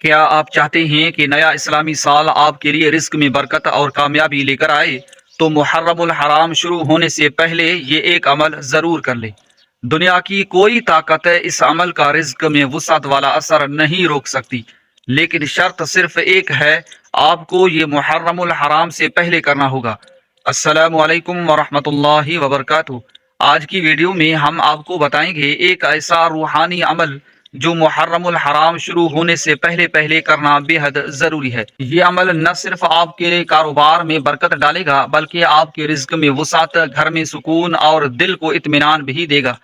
کیا آپ چاہتے ہیں کہ نیا اسلامی سال آپ کے لیے رزق میں برکت اور کامیابی لے کر آئے؟ تو محرم الحرام شروع ہونے سے پہلے یہ ایک عمل ضرور کر لیں۔ دنیا کی کوئی طاقت اس عمل کا رزق میں وسعت والا اثر نہیں روک سکتی، لیکن شرط صرف ایک ہے، آپ کو یہ محرم الحرام سے پہلے کرنا ہوگا۔ السلام علیکم ورحمۃ اللہ وبرکاتہ۔ آج کی ویڈیو میں ہم آپ کو بتائیں گے ایک ایسا روحانی عمل جو محرم الحرام شروع ہونے سے پہلے کرنا بے حد ضروری ہے۔ یہ عمل نہ صرف آپ کے کاروبار میں برکت ڈالے گا بلکہ آپ کے رزق میں وسعت، گھر میں سکون اور دل کو اطمینان بھی دے گا۔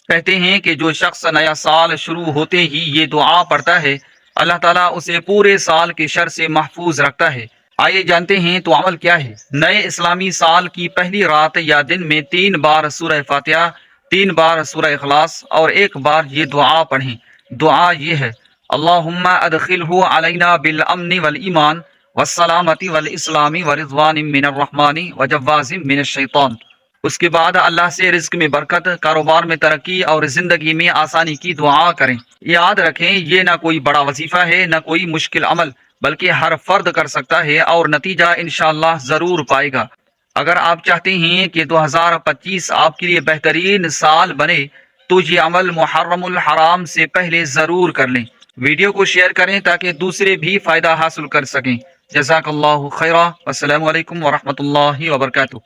کہتے ہیں کہ جو شخص نیا سال شروع ہوتے ہی یہ دعا پڑھتا ہے، اللہ تعالیٰ اسے پورے سال کے شر سے محفوظ رکھتا ہے۔ آئیے جانتے ہیں تو عمل کیا ہے۔ نئے اسلامی سال کی پہلی رات یا دن میں 3 بار سورہ فاتحہ، 3 بار سورہ اخلاص اور 1 بار یہ دعا پڑھیں۔ دعا یہ ہے: اللہم ادخلہ علینا بالامن والایمان والسلامت والاسلام ورضوان من الرحمن وجواز من الشیطان۔ اس کے بعد اللہ سے رزق میں برکت، کاروبار میں ترقی اور زندگی میں آسانی کی دعا کریں۔ یاد رکھیں، یہ نہ کوئی بڑا وظیفہ ہے نہ کوئی مشکل عمل، بلکہ ہر فرد کر سکتا ہے اور نتیجہ انشاءاللہ ضرور پائے گا۔ اگر آپ چاہتے ہیں کہ 2025 آپ کے لیے بہترین سال بنے تو یہ عمل محرم الحرام سے پہلے ضرور کر لیں۔ ویڈیو کو شیئر کریں تاکہ دوسرے بھی فائدہ حاصل کر سکیں۔ جزاک اللہ خیرہ۔ السلام علیکم ورحمۃ اللہ وبرکاتہ۔